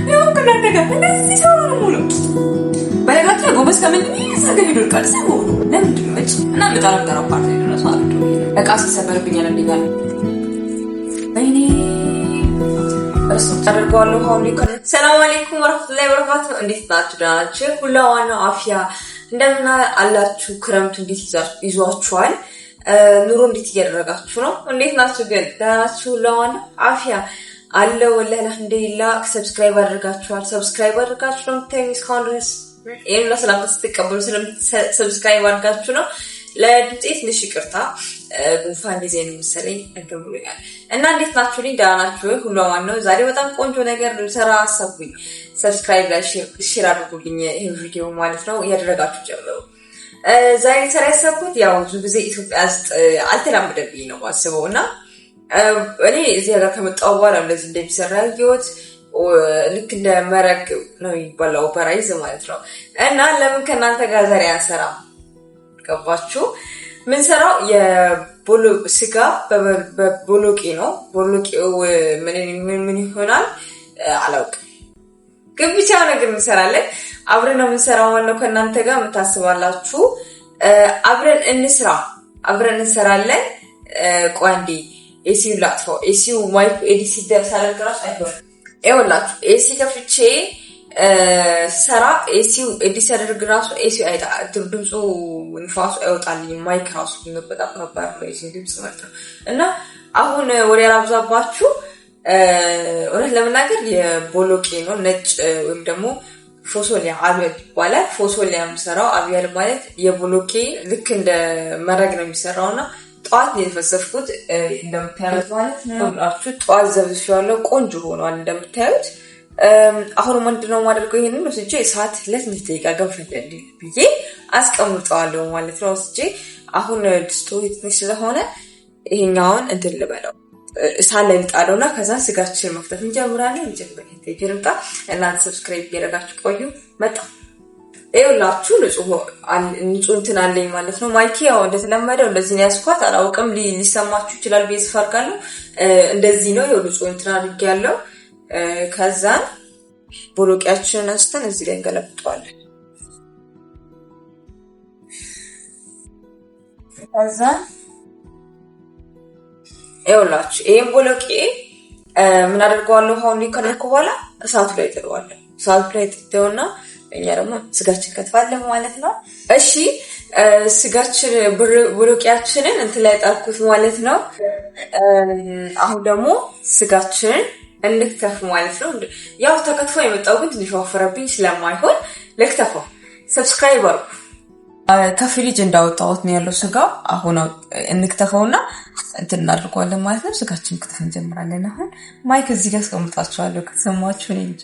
ያው ከናደጋ እንደዚህ ሰው ነው ሙሉ በነገራችን ጎበዝ ከምን ይሰገድ ይልቃል ሰው ለምንድን ነው እና በጣም ተራፓርት ነው ማለት ነው እቃ ሲሰበርብኛል እንደኛል በእኔ እርሱ ተደርጓል ሆሊ ሰላም አለይኩም ወራህመቱላሂ ወበረካቱ እንዴት ናችሁ ዳናችሁ ሁላዋና አፍያ እንደምን አላችሁ ክረምቱ እንዴት ይዟችኋል ኑሮ እንዴት እያደረጋችሁ ነው እንዴት ናችሁ ግን ዳናችሁ ሁላዋና አፍያ አለ ወላሂ አልሐምዱሊላህ ሰብስክራይብ አድርጋችሁ ነው ታይምስ ካውንትስ ይሄን ለሰላም ተስተቀበሉ ሰብስክራይብ አድርጋችሁ ነው ለድጤት ትንሽ ይቅርታ ጉንፋን ዲዛይን መሰለኝ እንደምሉኛል እና እንዴት ናችሁ ልኝ ደህና ናችሁ ሁሉ ማን ነው ዛሬ በጣም ቆንጆ ነገር ልሰራ አሰብኩኝ ሰብስክራይብ ላይ ሼር አድርጉልኝ ይሄን ቪዲዮ ማለት ነው ያደረጋችሁ ጀምሩ ዛሬ ሰራ ያሰብኩት ያው ብዙ ጊዜ ኢትዮጵያ ውስጥ አልተላመደብኝ ነው ማስበውና እኔ እዚህ ጋር ከመጣው በኋላ እንደዚህ እንደሚሰራ ያየሁት ልክ እንደ መረቅ ነው ይባላው ፓራይዝ ማለት ነው እና ለምን ከናንተ ጋር ዛሬ ያሰራ ገባችሁ ምን ሰራው የቦሎ ስጋ በቦሎቄ ነው ቦሎቄው ምን ይሆናል አላውቅም ግን ብቻ ነገር እንሰራለን አብረን ነው የምንሰራው ማለት ከናንተ ጋር መታሰባላችሁ አብረን እንሰራለን ቋንዲ ኤሲው ላጥፎ ኤሲው ማይክ ኤዲሲ ደርሳለን ግራስ አይሆን ኤውላችሁ ኤሲ ከፍቼ ሰራ ኤሲው ኤዲሲ ያደርግ ራሱ ኤሲው አይታ ድምፁ ንፋሱ አይወጣልኝ ማይክ ራሱ በጣም ከባድ ነው ኤሲ ድምጽ ማለት ነው እና አሁን ወደ ራብዛባችሁ ወለት ለምናገር የቦሎቄ ነው ነጭ ወይም ደግሞ ፎሶሊያ አብያል ይባላል ፎሶሊያም ሰራው አብያል ማለት የቦሎቄ ልክ እንደ መረግ ነው የሚሰራውና ጧት የተፈሰፍኩት እንደምታዩት ማለት ነው አጥቹ ጧት ዘብሽዋለሁ ቆንጆ ሆኗል እንደምታዩት አሁን ምንድነው ማድረግ ይሄንን ነው ስጄ ሰዓት ለትንሽ ደቂቃ ገንፈል ብዬ አስቀምጣለሁ ማለት ነው ስጄ አሁን ስቶሪ ትንሽ ስለሆነ ይሄኛውን እንትን ልበለው ሳለን ጣለውና ከዛ ስጋችን መፍተት እንጀምራለን ይጀምራል እና ሰብስክራይብ ያደርጋችሁ ቆዩ መጣ ኤውላችሁ ንጹህ እንትን አለኝ ማለት ነው ማይኪ ያው እንደተለመደው እንደዚህ ነው ያስኳት አላውቅም ሊሰማችሁ ይችላል ቤዝ ፈርጋለሁ እንደዚህ ነው ይኸው ንጹህ እንትን አድርጌያለሁ ከዛ ቦሎቄያችንን አንስተን እዚህ ላይ እንገለብጠዋለን ከዛ ኤውላችሁ ይሄን ቦሎቄ ምን አደርገዋለሁ አሁን ከነኩ በኋላ እሳቱ ላይ ጥለዋለሁ እሳቱ ላይ ጥለውና እኛ ደግሞ ስጋችን ከተፋለን ማለት ነው እሺ ስጋችን ቦሎቄያችንን እንትን ላይ ጣልኩት ማለት ነው አሁን ደግሞ ስጋችንን እንክተፍ ማለት ነው ያው ተከትፎ የመጣው ግን ትንሽ ወፈረብኝ ስለማይሆን ለክተፈው ሰብስክራይብ አድርጉ ከፍሪጅ እንዳወጣሁት ነው ያለው ስጋ አሁን እንክተፈውና እንትን እናድርገዋለን ማለት ነው ስጋችን ክትፍ እንጀምራለን አሁን ማይክ እዚህ ጋር አስቀምጣችኋለሁ ከተሰማችሁ ነው እንጃ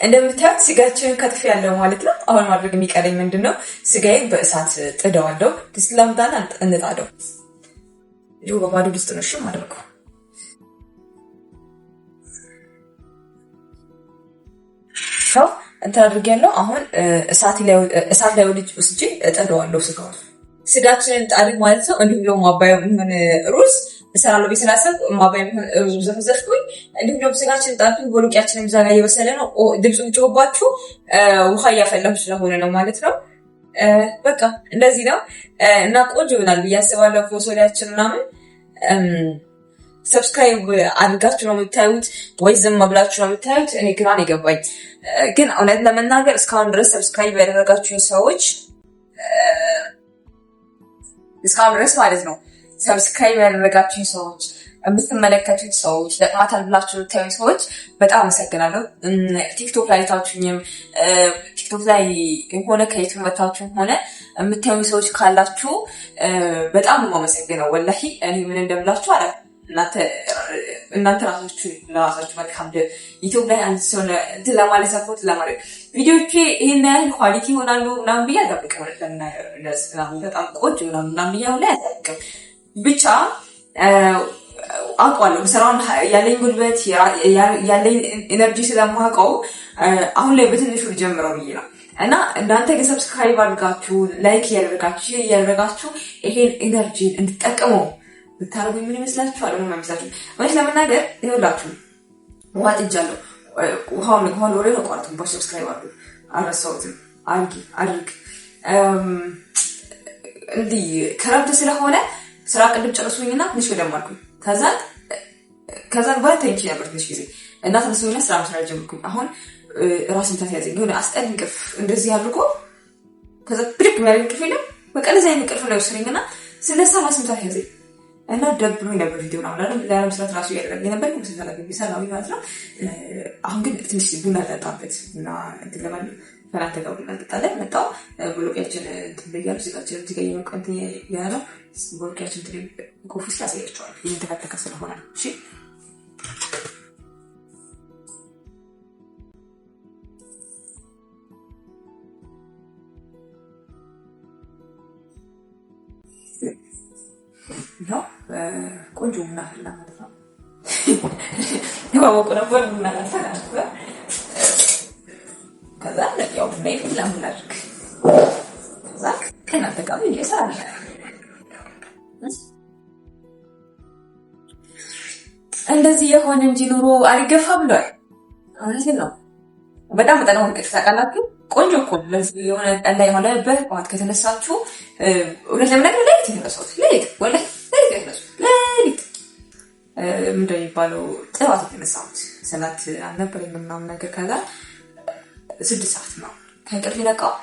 እንደምታዩት ስጋችን ከትፍ ያለው ማለት ነው አሁን ማድረግ የሚቀረኝ ምንድነው ስጋዬን በእሳት ጥደዋለሁ ድስላምዳና እንጣደው ይኸው በባዶ ድስት ነው እሺ ማድረገው ሰው እንት አድርጌያለሁ አሁን እሳት ላይ ወስጄ እጠደዋለሁ ስጋችንን ጣሪ ማለት ነው እንዲሁም ማባያው ምን ሩዝ እሰራለሁ በስላሰብ ማባያው ሩዝ ዘፍዘፍኩኝ እንዲሁም ስጋችንን ጣሪ ቦሎቄያችንን ዛጋ እየበሰለ ነው ድምፁ ጮህባችሁ ውሃ እያፈላሁ ስለሆነ ነው ማለት ነው በቃ እንደዚህ ነው እና ቆንጆ ይሆናል በያስባለሁ ፎሶሊያችን ምናምን ሰብስክራይብ አድርጋችሁ ነው የምታዩት ወይ ዝም ብላችሁ ነው የምታዩት እኔ ግራ ነው የገባኝ ግን እውነት ለመናገር እስካሁን ድረስ ሰብስክራይብ ያደረጋችሁ ሰዎች እስካሁን ድረስ ማለት ነው ሰብስክራይብ ያደረጋችሁ ሰዎች የምትመለከቱት ሰዎች ለማታል ብላችሁ የምታዩት ሰዎች በጣም አመሰግናለሁ ቲክቶክ ላይ ታችሁኝም ቲክቶክ ላይ ሆነ ከዩቲዩብ መታችሁም ሆነ የምታዩ ሰዎች ካላችሁ በጣም ነው የማመሰግነው ወላሂ እኔ ምን እንደምላችሁ አላውቅም እናንተ ራሳችሁ መልካም ዩቲዩብ ላይ አንድ ሰው እንትን ለማለት ሰፖርት ለማድረግ ቪዲዮቼ ይሄን ያህል ኳሊቲ ይሆናሉ ምናምን ብዬ አልጠብቅም። በጣም ቆንጆ ይሆናሉ ምናምን ብዬ አሁን ላይ አልጠብቅም። ብቻ አውቀዋለሁ ስራውን ያለኝ ጉልበት ያለኝ ኤነርጂ ስለማውቀው አሁን ላይ በትንሹ ልጀምረው ብዬ ነው። እና እናንተ ግን ሰብስክራይብ አድርጋችሁ ላይክ እያደረጋችሁ ሼር እያደረጋችሁ ይሄን ኤነርጂ እንድትጠቀሙ ብታረጉ ምን ይመስላችኋል? ምን ይመስላችኋል? ማለት ለመናገር ይኸውላችሁ ውሃ ጥጃለሁ። ውሃውን ወሬ ነው ቋርጥ ባሽ ሰብስክራይብ አድርጉ። አረሳውትም አድርግ እንዲህ ክረምት ስለሆነ ስራ ቅድም ጨርሱኝና ትንሽ ወደማልኩኝ ከዛ በኋላ ተኝቼ ነበር ትንሽ ጊዜ እና ተነስቶኝና ስራ መስራት ጀመርኩኝ። አሁን ራስ ምታት ያዘኝ የሆነ አስጠኝ እንቅልፍ እንደዚህ አድርጎ ከዛ ብድግ የሚያደርግ እንቅልፍ የለም በቃ እንደዚህ አይነት እንቅልፍ ነው የወሰደኝና ስነሳ ራስ ምታት ያዘኝ እና ደብሮኝ ነበር። ቪዲዮ ነው አላለም ለመስራት ራሱ ያደረገኝ ነበር ሰላም ማለት ነው። አሁን ግን ትንሽ ቡና ጠጣበት እና እንትን ለማለት ፈራተ ጋር ቡና ጠጣለን መጣው ብሎቂያችን ትበያሉ ሲጋችን ትገኝ መቀንት ያለ ብሎቂያችን ትሪ ኮፊ ስላሳያቸዋል ይሄን ተከተከ ስለሆነ እሺ ነው ቆንጆ ቡና ፈላ ማለት ነው። ያው ነበር ቡና ፈላ ከዛ ያው ቡና ለማድረግ ከዛ ከናንተ ጋር እየሰራን እንደዚህ የሆነ እንጂ ኑሮ አልገፋ ብሏል። እውነቴን ነው። በጣም እንቅልፍ ታውቃላችሁ። ቆንጆ እኮ ለዚህ የሆነ ጠላ የሆነ በጠዋት ከተነሳችሁ እውነት ለምናገር ለሊት የተነሳሁት ለሊት ምንድን ነው የሚባለው ጠዋት የተነሳሁት ሰላት አልነበረኝ ምናምን ነገር ከዛ 6 ሰዓት ነው ከእንቅልፍ የነቃው።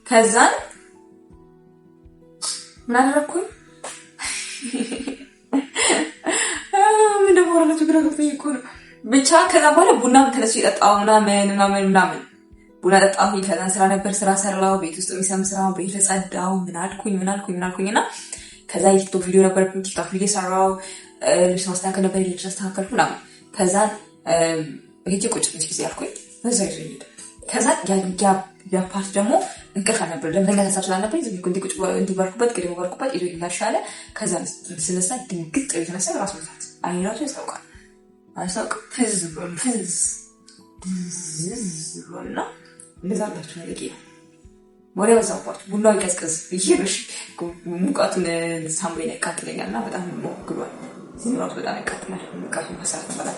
ከዛን ምን አደረኩኝ ምን ደግሞ ወራለች ግራ ገብቶኝ እኮ ነው። ብቻ ከዛ በኋላ ቡናም ተነስቼ የጠጣሁ ምናምን ቡና ጠጣሁኝ። ከዛን ስራ ነበር ስራ ሰራው ቤት ውስጥ የሚሰም ስራ ቤት ተጸዳው ምን አልኩኝና ከዛ የቲክቶክ ቪዲዮ ነበር ቲክቶክ ቪዲዮ ሰራው ልብስ ማስተካከል ነበር ልብስ አስተካከልኩ ምናምን። ከዛ ሄጄ ቁጭ ብዬ ጊዜ አልኩኝ በዛ ይሄድ ከዛ ያ ፓርት ደግሞ እንቅልፍ ነበር ለምን ተሳስላ ነበር ዝም ብዬ ቁጭ እንዲባርኩበት ግዴ ባርኩበት ይዞ ይላሻለ። ከዛ ስለሳ ድንግጥ የተነሳ ራሱ ሰዓት አይራሱ ያስታውቃል ፍዝ ብሎና እንደዛ አላችሁ ነገር ይሄ ወሬ ወዛውባት ቡና ይቀዝቅዝ ይሄርሽ ሙቀቱን ሳምሬን ያቃጥለኛልና በጣም ሞክሯል። ሲኖር በጣም ያቃጥላል ሙቀቱን መሰረት ማለት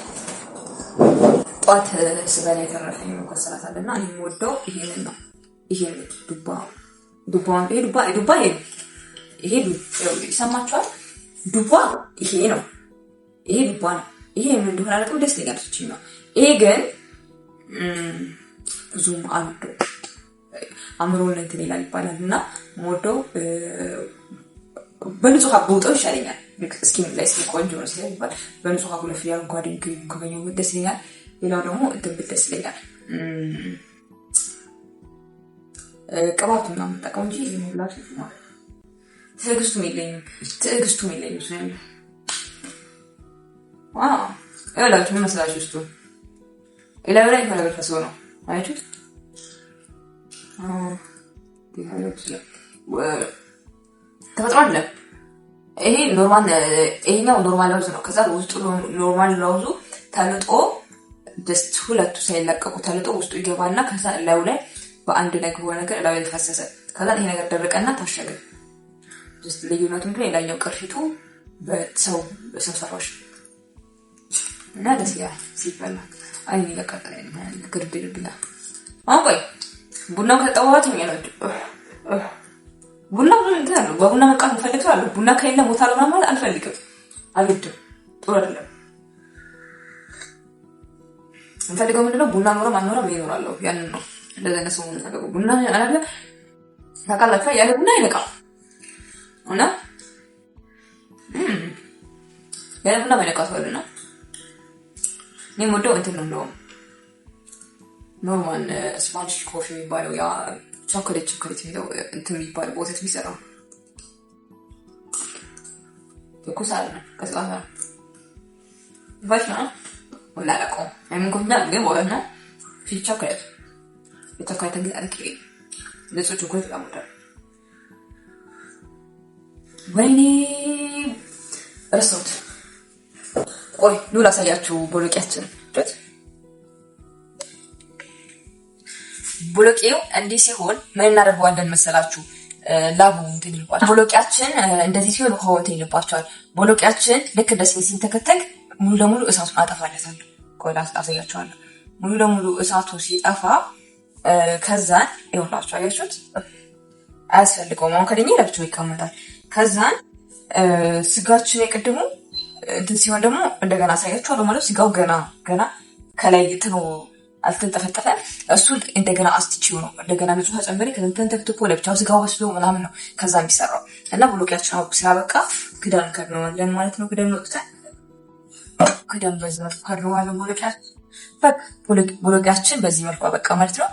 ጧት ስጋላ የተረፈኝ መቆሰላት አለና እኔ ወደው ይሄንን ነው። ይሄን ዱባ ይሄ ይሰማችኋል። ዱባ ይሄ ነው። ይሄ ዱባ ነው። ይሄ ምን እንደሆነ አላውቅም። ደስ ይላል እቺ ነው። ይሄ ግን ብዙም አምሮን እንትን ይላል ይባላልና ሞዶ በንጹህ አቦጣው ይሻለኛል። እስኪ ምን ላይ ቆንጆ ነው ሲባል በንጹህ አቦ ለፍያል ጓደኝ ከገኘው ደስ ይላል። ሌላው ደግሞ እንትን ደስ ይላል ቅባቱን ነው የምጠቀመው እንጂ ይሞላል ነው ትዕግስቱም የለኝም ስለዚህ እላችሁ ምን መስላችሁ እስቱ ኢላብራ ይፈለገ ፈሶ ነው አይቱት ተፈጥሮ አለ። ይሄ ይሄኛው ኖርማል ለውዝ ነው። ከዛ ውስጡ ኖርማል ለውዙ ተልጦ ጀስት ሁለቱ ሳይለቀቁ ተልጦ ውስጡ ይገባና ከዛ ላዩ ላይ በአንድ ነገር ላዩ ላይ ፈሰሰ። ከዛ ይሄ ነገር ደረቀና ታሸገ። ጀስት ልዩነቱ ምንድነው? ሌላኛው ቅርፊቱ በሰው ሰራሽ እና ደስ ይላል ሲበላ አይኔ ለቀቀኝ ግርድልብላ አቆይ ቡናው ከጠዋት ነው ያለው። ቡናው እንትን አለው በቡና መቃት ፈልጋለሁ። ቡና ከሌለ ቦታ ለማማል አልፈልግም። አልወድም። ጥሩ አይደለም። እንፈልገው ምንድነው ቡና ኖሮ ማኖራ ይኖራል። ያን ነው እንደዛ ነው ሰው ነገር ቡና አላለ ታውቃላችሁ ያለ ቡና አይበቃም። እና ያለ ቡና ማይነቃስ ወለና ወደው እንትን ነው ኖርማል ስፓኒሽ ኮፊ የሚባለው ያ ቾኮሌት ነው እንትን የሚባለው ወተት የሚሰራው ትኩስ አለ ቀዝቃዛ Właśnie, wala ako. Ayun ko na, gawin na. Si chocolate. Ito kahit ang ginalaki. Dito chocolate lang mo na. ወይኔ ረሳሁት። ቆይ ኑ ላሳያችሁ ቦሎቄያችን። ቦሎቄው እንዲህ ሲሆን ምን እናደርገዋለን መሰላችሁ? ላቡ እንትን ይልባችኋል። ቦሎቄያችን እንደዚህ ሲሆን ውሃው እንትን ይልባችኋል። ቦሎቄያችን ልክ እንደ ሲንተከተክ ሙሉ ለሙሉ እሳቱን አጠፋለታለሁ። ቆይ ላሳያችኋለሁ። ሙሉ ለሙሉ እሳቱ ሲጠፋ ከዛን ይኸውላችሁ አያችሁት? አያስፈልገውም። አሁን ከደኛ ለብቻው ይቀመጣል። ከዛን ስጋችን የቀድሙ እንትን ሲሆን ደግሞ እንደገና አሳያችኋለሁ። ማለት ስጋው ገና ከላይ እንትኑ አልተንጠፈጠፈ እሱን እንደገና አስትቺው ነው እንደገና ንጹህ ተጨምሪ ከእንትን ተክትፎ ለብቻው ስጋው ወስዶ ምናምን ነው ከዛ የሚሰራው። እና ብሎቂያችን አው ሲያበቃ ክዳን ከድነዋለን ማለት ነው። ክዳን ወጥተን ክዳን በዚህ መልኩ ከድነዋለን ብሎቂያችን በዚህ መልኩ አበቃ ማለት ነው።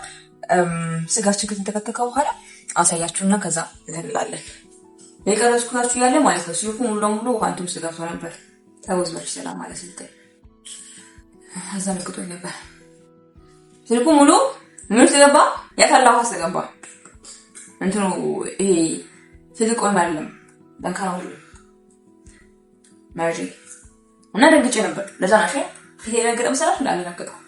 ስጋችን ከተንተከተከ በኋላ አሳያችሁና ከዛ እንላለን። የቀረጽኩላችሁ ያለ ማለት ነው። ሲልኩ ሙሉ ለሙሉ ኳንቱም ስጋቷ ነበር ተወዝበሽ ሰላም ማለት ነው። አዛ ልቅጦ ነበር ሲልኩ ሙሉ ምን ተገባ ያታላው አሰገባ እንትኑ ይሄ ሲልቆም አይደለም ደንካራው ማጂ እና ደንግጬ ነበር። ለዛ ናሽ ይሄ ነገር መሰራት እንዳልነገጠው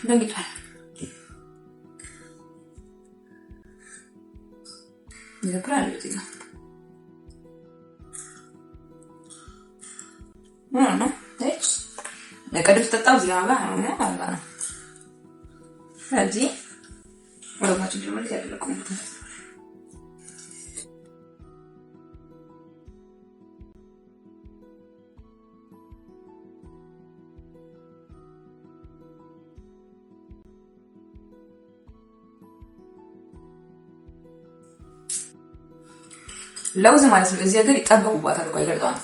ደንግጬ ይዘብራል እዚህ ጋር ነው ለቀድፍ ተጣው እዚህ ጋር ነው። ስለዚህ ወራችን ጀምር ያደረኩት ለውዝ ማለት ነው። እዚህ ሀገር ይጠበቁባታል እኮ አይገልጣም።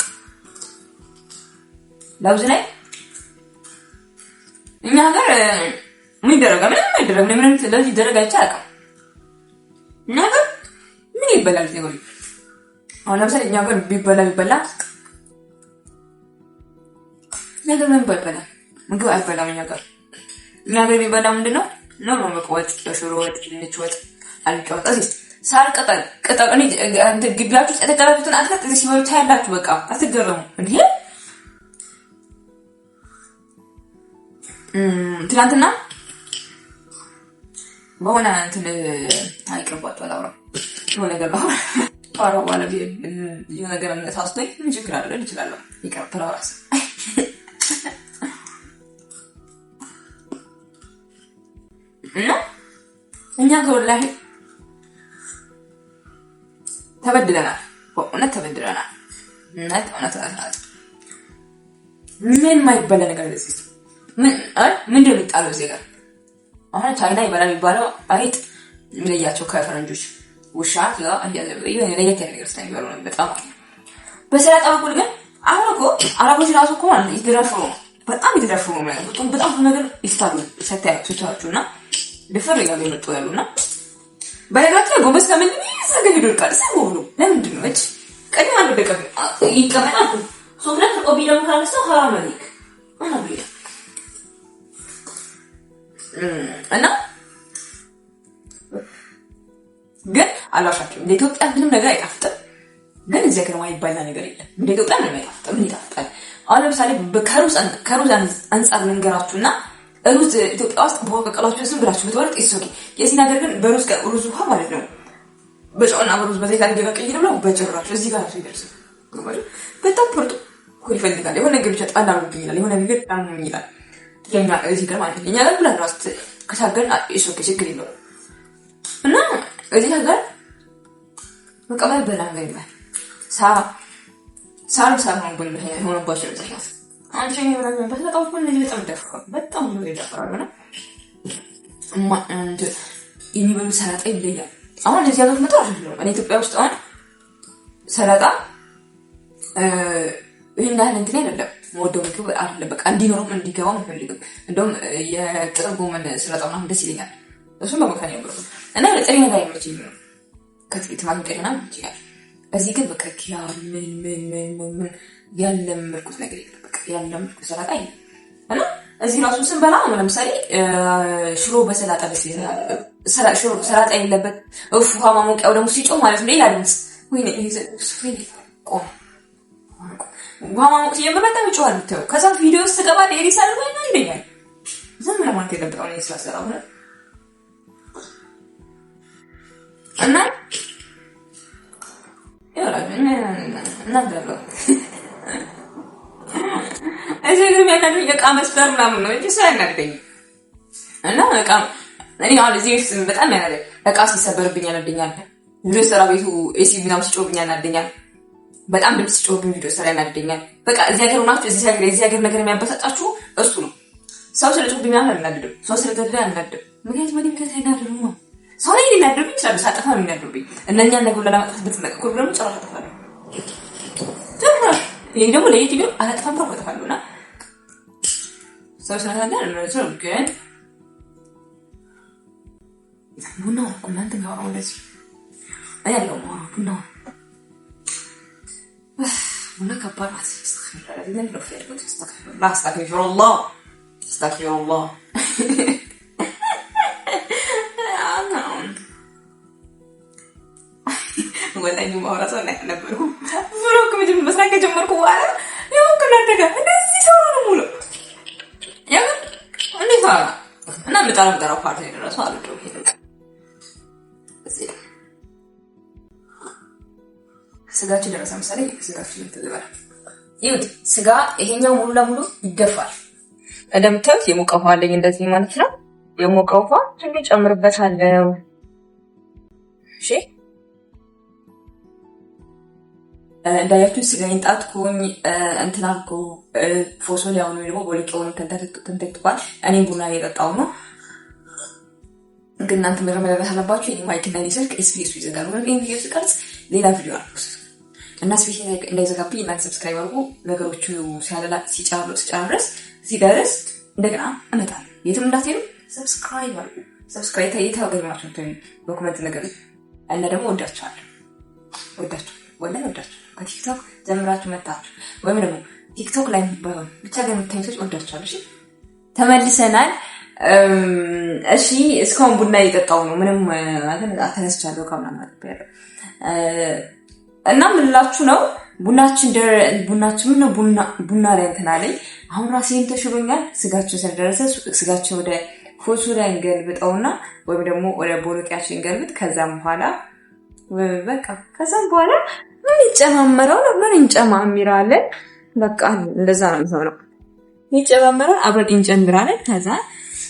ለውዝ ላይ እኛ ሀገር ምን ይደረጋል? ምንም አይደረግም። ምንም ለዚህ ይደረግ አይቻልም። እኛ ሀገር ምን ይበላል? እዚህ ሀገር አሁን ለምሳሌ እኛ ሀገር ቢበላ ነገር ምን ይበላል? ምግብ አይበላም። እኛ ሀገር ቢበላ ምንድነው? ነው መቆወጥ፣ ሽሮ ወጥ፣ ድንች ወጥ፣ አልጫ ወጥ ሳር ቅጠል እንደ ግቢያችሁ ተተከራቱን አትከት እዚህ ሲበሉ ታያላችሁ። በቃ አትገረሙ እንዴ! ትናንትና በሆነ እንትን አይቀርባችሁ አላውራ የሆነ ነገር ነው አራው ማለት የሆነ ነገር ተሳስቶኝ ምን ችግር አለ ይችላል ይቀር ተራራስ እና እኛ ወላሂ ተበድለናል። በእውነት ተበድለናል። እውነት ምን ማይበላ ነገር ለዚህ ምን እንደሚጣለው እዚህ ጋር አሁን ቻይና ይበላል የሚባለው አይጥ የሚለያቸው ከፈረንጆች ውሻ ጋር ይሄን ለየት ያለ ነገር ስለሚበሉ ነው በጣም። በሰላጣ በኩል ግን አሁን እኮ አረቦች ራሱ እኮ ማለት ይደረፈው በጣም ይደረፈው ነው በጣም ነገር ይስታሉ ሰታያችሁና ድፍር ያለ መጥቶ ያሉና በነገራችን ጎበዝ ከምን ይሰገድ ይደርቃል ሰሞኑ ለምንድን ነው እጭ ቀድማ እንደደቀ ይቀመጣል ሶብለት ኦቢለም ካለሰው ሃራማኒክ አናብያ እና ግን አላሻችሁ እንደ ኢትዮጵያ ምንም ነገር አይጣፍጥም። ግን እዚህ ሀገር ማይባል ነገር የለም። እንደ ኢትዮጵያ ምንም አይጣፍጥም። ምን ይጣፍጣል? አሁን ለምሳሌ ከሩዝ አንፃር ልንገራችሁና ሩዝ ኢትዮጵያ ውስጥ በወቀቀላችሁ ዝም ብላችሁ ብትወርጥ ይሶኪ የዚህ ነገር ግን በሩዝ ጋር ሩዝ ውሃ ማለት ነው በጨውና በሩዝ በዘይት አድርገው ቀይረው ነው በጭራሽ እዚህ ጋር ነው ይደርስ በጣም ፖርቶ ሁሉ ይፈልጋል። የሆነ ነገር ብቻ ጣላ ነው ይላል። የሆነ ነገር ጣም ነው ይላል። የኛ እዚህ ጋር ማለት ነው እኛ ጋር ብለን ራስ ከታገን ይሶኪ ችግር የለውም። እና እዚህ ጋር መቀበል በላን ይላል ሳር ነው ብለን ሆነ ባቸው ይላል። አንቺ የምራኝ በጣም ነው በጣም ነው ይደፈራልና እንደ ይኒበሉ ሰላጣ ይለያል። አሁን እዚህ ጋር መጣው አይደለም እኔ ኢትዮጵያ ውስጥ አሁን ሰላጣ ይሄን ያህል እንትን አይደለም ወደው ምግብ አይደለም። በቃ እንዲኖርም እንዲገባም ፈልግም። እንደውም የጥቅል ጎመን ሰላጣ ምናምን ደስ ይለኛል። እሱም በመካከል ያለው እና ለጥሬ ነገር አይመችኝም። ከጥቂት ማለት ጥሬና ይችላል እዚህ ግን በቃ ያ ምን ያለምኩት ነገር የለም። በቃ ያለምኩት ሰላጣ የለም። እና እዚህ ራሱ ስንበላ ለምሳሌ ሽሮ በሰላጣ ሰላጣ የሌለበት ውሃ ማሞቂያው ደግሞ ሲጮህ ማለት ነው ሌላ ድምፅ ወይኔ ውሃ ማሞቅ ሲጀምር በጣም ይጮሃል ብታዩ። ከዛ ቪዲዮ ውስጥ ገባ ኤዲት አድርጎ ይናንደኛል። ዝም ለማለት የገባው ነው ስላሰራው ነው። እና እዚህ ግን የሚያናድደኝ እቃ መስበር ምናምን ነው እንጂ ሰው አያናድደኝም። እና እቃ እኔ አሁን እዚህ ውስጥ በጣም ያናደኝ እቃ ሲሰበርብኝ ያናደኛል። ቪዲዮ ሰራ ቤቱ ኤሲ ምናምን ሲጮህብኝ ያናደኛል። በጣም ድምፅ ሲጮህብኝ ቪዲዮ ሰራ ያናደኛል። በቃ እዚህ ሀገር ሆናችሁ እዚህ ሀገር ነገር የሚያበሳጫችሁ እሱ ነው። ሰው ስለጮህብኝ አያናድድም። ሰው ስለተደለ አያናድድም። ምክንያት አይናድድም ነው። ሰው ላይ ሊናደርብኝ ይችላል። ሳጠፋ ነው የሚናደርብኝ። እነኛን ነገር ለማጥፋት ብትነቀቁ ደግሞ ጨራሽ አጠፋለሁ። ይሄ ደግሞ ለዩቲዩብ አላጥፋም ብሎ አጠፋለሁና ሰው ስለታለ ነው ግን ቡና እናንተ ጋር ነው እንደዚህ አያለው ነው ቡና ከባድ አስተግፊሩላህ ወላሂ ማውራት ነበርኩ ብሎክ ምንም መስራት ከጀመርኩ በኋላ ይሁን ከናደጋ እንደዚህ ሰው ነው ሙሉ ያ እንዴት አላ እና ምጣራው ፓርቲ ደረሰው አልዶ ስጋችን ደረሰ። ምሳሌ ስጋችን ተዘበረ ይሁን ስጋ ይሄኛው ሙሉ ለሙሉ ይገፋል። እንደምታዩት የሞቀ ውሃ አለኝ እንደዚህ ማለት ነው። የሞቀ ውሃ ትንሽ ጨምርበታለሁ። እሺ እንዳያችሁ ስጋዬን ጣጥኩኝ እንትን አልኩ ፎሶሊያው ነው ደግሞ ቦልቄውን ተንተክቷል። እኔም ቡና እየጠጣሁ ነው። ግን እናንተ መረመረብ አለባችሁ። ይሄ ማይክ እና ሊስልክ ኤስቢኤስ ይዘጋሉ። ይሄን ቪዲዮ ስቀርጽ ሌላ ቪዲዮ አልኩስ እና ስፔሻሊ እንዳይዘጋብኝ እና ሰብስክራይብ አድርጉ። ነገሮቹ ሲጨርስ ሲደርስ እንደገና እመጣለሁ። የትም እንዳትሄዱ ሰብስክራይብ አድርጉ። ሰብስክራይብ ታገኛችሁ ዶክመንት ነገር እና ደግሞ ወዳችኋለሁ። ከቲክቶክ ጀምራችሁ መጣችሁ ወይም ደግሞ ቲክቶክ ላይ ባይሆን ብቻ ግን የምታዩት ወዳችኋለሁ። እሺ ተመልሰናል። እሺ እስካሁን ቡና እየጠጣሁ ነው። ምንም ተነስቻለሁ ካምና ማለት ነው። እና ምንላችሁ ነው ቡናችን ነው ቡና ላይ እንትን አለኝ። አሁን ራሴን ተሽሎኛል። ስጋቸው ስለደረሰ ስጋቸው ወደ ፎሱ ላይ እንገልብጠውና ወይም ደግሞ ወደ ቦሎቂያችን እንገልብጥ። ከዛም በኋላ ምን ይጨማመራል? አብረን እንጨማምራለን። በቃ እንደዛ ነው የሚሆነው። ይጨማመራል፣ አብረን እንጨምራለን። ከዛ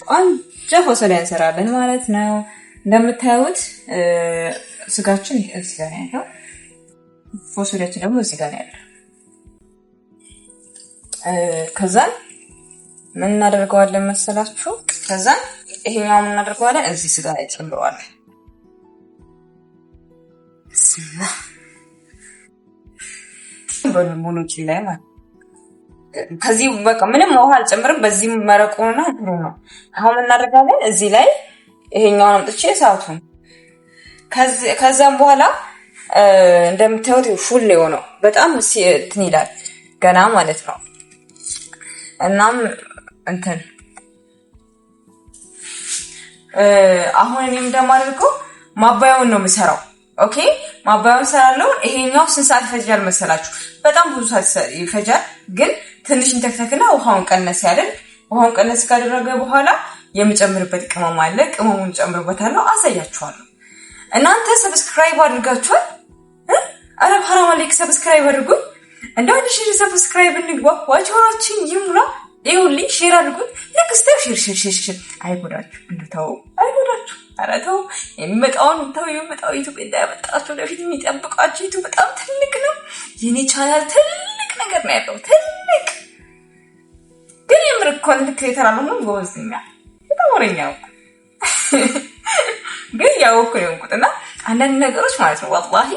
ቆንጆ ፎሶ ላይ እንሰራለን ማለት ነው። እንደምታዩት ስጋችን እዚህ ጋር ነው ያለው። ፎሶሊያችን ደግሞ እዚህ ጋር ነው ያለው። ከዛ ምን እናደርገዋለን መሰላችሁ? ከዛ ይሄኛው ምን እናደርገዋለን? እዚህ ስጋ ላይ ጨምረዋለን። በሙሉጭ ላይ ማለት ከዚህ በቃ ምንም ውሃ አልጨምርም። በዚህ መረቁና እንትኑ ነው። አሁን እናደርጋለን እዚህ ላይ ይሄኛውን አምጥቼ እሳቱን ከዛም በኋላ እንደምታዩት ፉል ነው። በጣም እንትን ይላል ገና ማለት ነው። እናም እንትን አሁን እኔም እንደማደርገው ማባያውን ነው የምሰራው። ኦኬ ማባያውን ሰራለው። ይሄኛው ስንት ሰዓት ይፈጃል መሰላችሁ? በጣም ብዙ ሰዓት ይፈጃል። ግን ትንሽ እንተክተክና ውሃውን ቀነስ ያደርግ። ውሃውን ቀነስ ካደረገ በኋላ የምጨምርበት ቅመም አለ። ቅመሙን ጨምርበታለሁ፣ አሳያችኋለሁ። እናንተ ሰብስክራይብ አድርጋችኋል? አረብ ሐራም አለይክ ሰብስክራይብ አድርጉ። እንደው ሼር ሰብስክራይብ እንግባ። ዋቻችን ይሙላ። ይሁንልኝ ሼር አድርጉት። ለክስተ ሼር አይጎዳችሁ። እንደው አይጎዳችሁ። ኧረ ተው የሚመጣውን ዩቲዩብ እንዳያመጣችሁ ለፊት የሚጠብቃችሁ ዩቲዩብ በጣም ትልቅ ነው። የኔ ቻናል ትልቅ ነገር ነው ያለው። ትልቅ ግን የምርኮን ክሬተር አለሁ ጎዝኛ በጣም ወሬኛው ግን ያው እኮ ነው እንቁጥና አንዳንድ ነገሮች ማለት ነው ወላሂ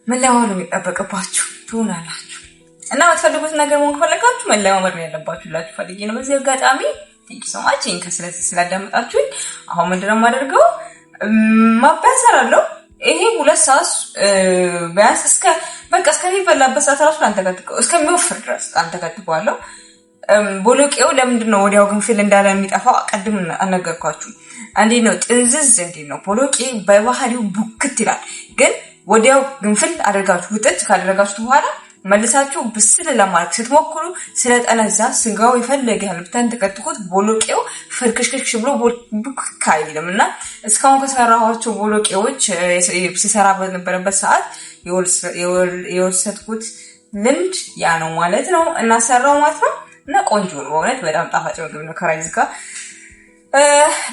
መለማመድ የሚጠበቅባችሁ ትሆናላችሁ። እና የምትፈልጉት ነገር መሆን ከፈለጋችሁ መለማመድ ነው ያለባችሁ ላችሁ ፈልጌ ነው። በዚህ አጋጣሚ ቴንኪው ሶ ማች ኢንከ ስላዳመጣችሁኝ። አሁን ምንድነው የማደርገው? ማባያ ሰራለሁ። ይሄ 2 ሰዓት ቢያንስ እስከሚበላበት ሰዓት ራሱ አንተከትከው እስከሚወፍር ድረስ አንተከትከዋለሁ። ቦሎቄው ለምንድን ነው ወዲያው ግንፍል እንዳለ የሚጠፋው? ቀድም አልነገርኳችሁ። እንዴት ነው ጥንዝዝ፣ እንዴት ነው ቦሎቄ በባህሪው ቡክት ይላል። ግን ወዲያው ግንፍል አድርጋችሁ ውጥት ካደረጋችሁ በኋላ መልሳችሁ ብስል ለማድረግ ስትሞክሩ ስለጠነዛ ስጋው የፈለገ ያህል ብታንተከትኩት ቦሎቄው ፍርክሽክሽ ብሎ ቡክ አይልም። እና እስካሁን ከሰራኋቸው ቦሎቄዎች ሲሰራ በነበረበት ሰዓት የወሰድኩት ልምድ ያ ነው ማለት ነው። እና ሰራው ማለት ነው። እና ቆንጆ ነው በእውነት በጣም ጣፋጭ ምግብ ነው። ከራይዝ ጋር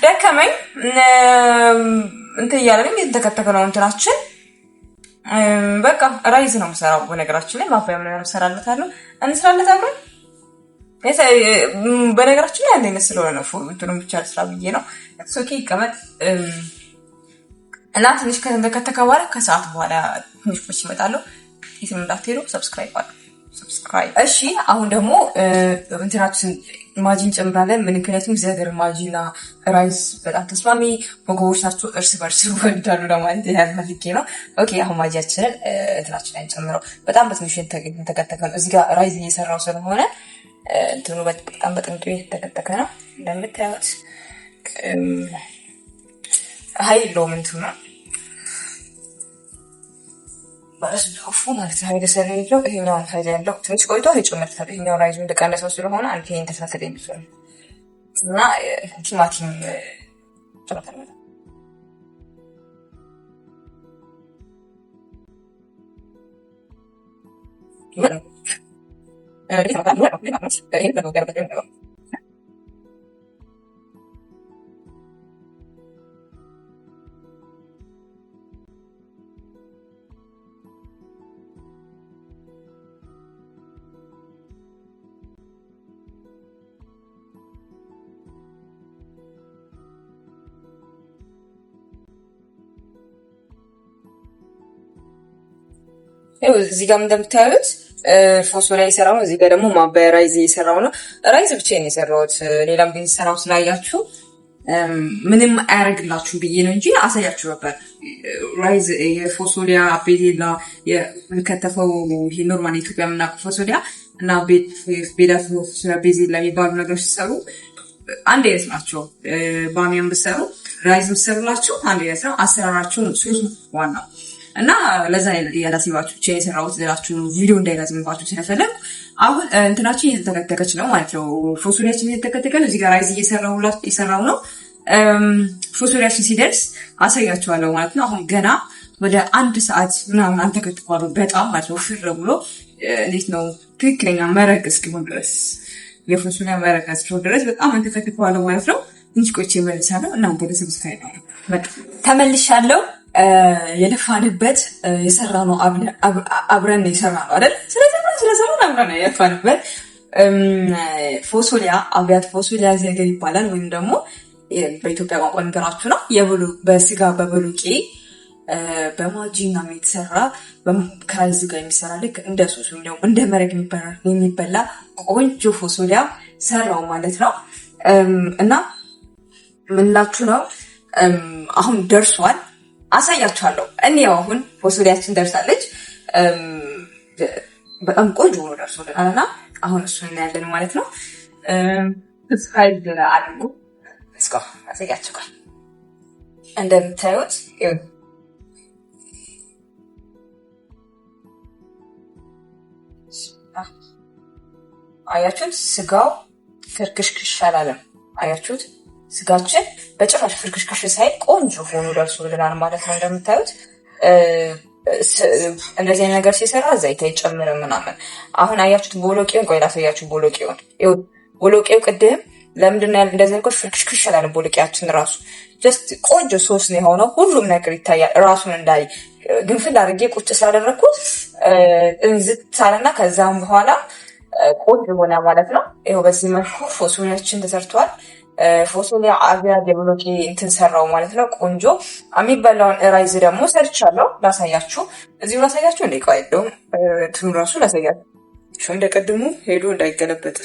ደከመኝ እንትን እያለኝ የተከተከ ነው እንትናችን። በቃ ራይዝ ነው የምሰራው። በነገራችን ላይ ማባያ ምን እንሰራለታለሁ እንስራለታለን። በነገራችን ላይ አንድ አይነት ስለሆነ ነው እንትኑን ብቻ ልስራ ብዬ ነው። ኦኬ ይቀመጥ እና ትንሽ ከተከተከ በኋላ ከሰዓት በኋላ ትንሽ ቆይቼ እመጣለሁ። የትም እንዳትሄዱ ሰብስክራይብ አድርጉ። እሺ አሁን ደግሞ እንትናችን ማጂን ጨምራለን። ምክንያቱም እዚህ ሀገር ማጂና ራይዝ በጣም ተስማሚ ምግቦች ናቸው። እርስ በርስ ይወዳሉ ለማለት ያልፈልጌ ነው። ኦኬ አሁን ማጂያችንን እንትናችን ላይ ጨምረው በጣም በትንሹ የተከተከ ነው። እዚህ ጋር ራይዝ እየሰራው ስለሆነ እንትኑ በጣም በጥንቱ የተከተከ ነው። እንደምታዩት ሀይል ሎምን እንትኑ ባስ ቢሆፉ ማለት ነው። ሀይል ስለሌለው ይሄኛው ሀይል ያለው ትንሽ ቆይቶ ይጨምራል። ይሄኛው ራይዙ እንደቀነሰው ስለሆነ አንተ ይሄን ተሳሰደ የሚሰራ እና ቲማቲም ጨምራለሁ። እዚህ ጋር እንደምታዩት ፎሶሊያ የሰራው ነው። እዚህ ጋር ደግሞ ማባያ ራይዝ የሰራው ነው። ራይዝ ብቻዬን የሰራሁት ሌላም ግን ሰራው ስላያችሁ ምንም አያደርግላችሁ ብዬ ነው እንጂ አሳያችሁ ነበር። ራይዝ የፎሶሊያ ቤላ የከተፈው ይሄ ኖርማል ኢትዮጵያ የምናውቀው ፎሶሊያ እና ቤላ ፎሶሊያ ቤላ የሚባሉ ነገሮች ሲሰሩ አንድ አይነት ናቸው። ባሚያን ብሰሩ ራይዝ ብሰሩላችሁ አንድ አይነት ነው። አሰራራችሁ ዋናው እና ለዛ ያላስባችሁ ብቻ የሰራሁት ሌላችሁ ቪዲዮ እንዳይላዝምባችሁ ስለፈለግ አሁን እንትናችን እየተከተከች ነው ማለት ነው። ፎሶሊያችን እየተከተከ ነው። እዚህ ጋር ራይዝ እየሰራው ነው። ፎሶሊያችን ሲደርስ አሳያችኋለሁ ማለት ነው። አሁን ገና ወደ 1 ሰዓት ምናምን አንተከትኳለሁ በጣም ማለት ነው። ፍር ብሎ እንዴት ነው ትክክለኛ መረቅ እስኪሆን ድረስ የፎሶሊያ መረቅ እስኪሆን ድረስ በጣም አንተከትኳለሁ ማለት ነው። እንጂ ቆይቼ እመልሳለሁ። እናንተ ለሰብስክራይብ ተመልሻለሁ። የለፋንበት የሰራነው አብረን የሰራነው አይደል? ስለሰራን አብረን የለፋንበት ፎሶሊያ አብያት ፎሶሊያ ዘገር ይባላል። ወይም ደግሞ በኢትዮጵያ ቋንቋ ነገራችሁ ነው። በስጋ በቦሎቄ በማጂና የተሰራ ከራይዝ ጋር የሚሰራ ልክ እንደ ሶስ ወይም ደግሞ እንደ መረቅ የሚበላ ቆንጆ ፎሶሊያ ሰራው ማለት ነው። እና ምንላችሁ ነው አሁን ደርሷል። አሳያችኋለሁ። እኔው አሁን ፎሶሊያችን ደርሳለች። በጣም ቆንጆ ሆኖ ደርሶልናልና አሁን እሱን እናያለን ማለት ነው። ሰብስክራይብ አድርጉ። እስኮ አሳያችኋለሁ። እንደምታዩት አያችሁት? ስጋው ፍርክሽክሽ አላለም። አያችሁት? ስጋችን በጭራሽ ፍርክሽክሽ ሳይል ቆንጆ ሆኖ ደርሶልናል ማለት ነው። እንደምታዩት እንደዚህ አይነት ነገር ሲሰራ ዘይት አይጨምርም ምናምን። አሁን አያችሁት ቦሎቄውን? ቆይ ላሳያችሁ ቦሎቄውን። ቦሎቄው ቅድም ለምንድን ነው እንደዚህ ነገር ፍርክሽክሽ አላለም? ቦሎቄያችን ራሱ ጀስት ቆንጆ ሶስ ነው የሆነው። ሁሉም ነገር ይታያል። ራሱን እንዳይ ግንፍል አድርጌ ቁጭ ስላደረኩት እንዝት አለና ከዛም በኋላ ቆንጆ ሆነ ማለት ነው። ይኸው በዚህ መልኩ ፎሶሊያችን ተሰርቷል። ፎሶሊያ አብያ የቦሎቄ እንትን ሰራው ማለት ነው። ቆንጆ የሚበላውን ራይዝ ደግሞ ሰርቻለሁ። ላሳያችሁ፣ እዚሁ ላሳያችሁ። እንደ ቆይደው እንትኑ ራሱ ላሳያችሁ እንደቀድሙ ሄዶ እንዳይገለበጥ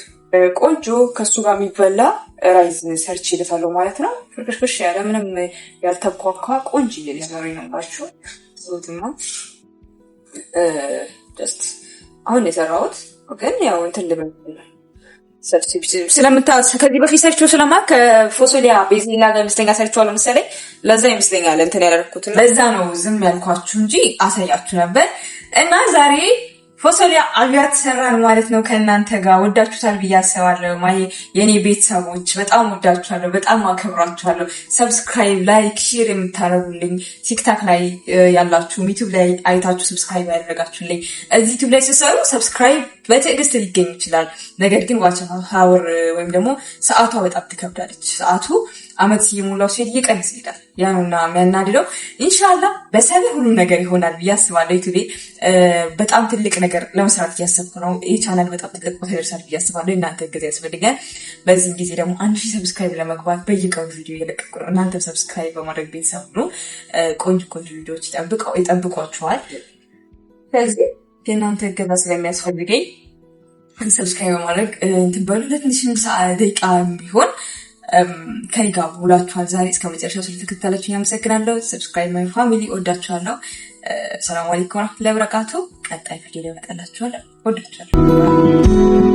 ቆንጆ ከሱ ጋር የሚበላ ራይዝ ሰርች ይልታለሁ ማለት ነው። ፍርፍሽ ያለ ምንም ያልተኳኳ ቆንጆ እየሰራኝ ነውባችሁ ሶትማ ጀስት አሁን የሰራሁት ግን ያው እንትን ልበል ከዚህ በፊት ሰርቼው ስለማውቅ ከፎሶሊያ ቤዚላ ጋር ይመስለኛል ሰርቼዋለሁ መሰለኝ። ለዛ ይመስለኛል እንትን ያደረኩት ለዛ ነው ዝም ያልኳችሁ እንጂ አሳያችሁ ነበር። እና ዛሬ ፎሶሊያ አብያት ሰራን ማለት ነው ከእናንተ ጋር። ወዳችሁታል ብዬ አስባለሁ። የኔ ቤተሰቦች በጣም ወዳችኋለሁ፣ በጣም አከብራችኋለሁ። ሰብስክራይብ፣ ላይክ፣ ሼር የምታረጉልኝ ቲክታክ ላይ ያላችሁ ዩቲዩብ ላይ አይታችሁ ሰብስክራይብ ያደረጋችሁልኝ እዚህ ዩቲዩብ ላይ ሲሰሩ ሰብስክራይብ በትዕግስት ሊገኝ ይችላል። ነገር ግን ዋች ሀወር ወይም ደግሞ ሰዓቷ በጣም ትከብዳለች። ሰዓቱ አመት ሲሞላው ሲሄድ እየቀነሰ ይሄዳል። ያ ነውና የሚያናድደው። ኢንሻአላህ በሰላም ሁሉ ነገር ይሆናል ብዬ አስባለሁ። ዩቲዩብ በጣም ትልቅ ነገር ለመስራት እያሰብኩ ነው። ይህ ቻናል በጣም ትልቅ ቦታ ይደርሳል ብዬ አስባለሁ። እናንተ እገዛ ያስፈልጋል። በዚህ ጊዜ ደግሞ 1000 ሰብስክራይብ ለመግባት በየቀኑ ቪዲዮ እየለቀቅኩ ነው። እናንተም ሰብስክራይብ በማድረግ ቤተሰብ ሁኑ። ቆንጆ ቪዲዮዎች ይጠብቋችኋል። ስለዚህ የእናንተ እገዛ ስለሚያስፈልገኝ ሰብስክራይብ በማድረግ እንትን በሉ። ለትንሽም ደቂቃ ቢሆን ከኔ ጋር ውላችኋል። ዛሬ እስከ መጨረሻው ስለተከታተላችሁ አመሰግናለሁ። ሰብስክራይብ ማይ ፋሚሊ፣ ወዳችኋለሁ። ሰላም አለይኩም ወራህመቱላሂ ወበረካቱ። ቀጣይ ቪዲዮ ላይ እመጣላችኋለሁ። ወዳችኋለሁ።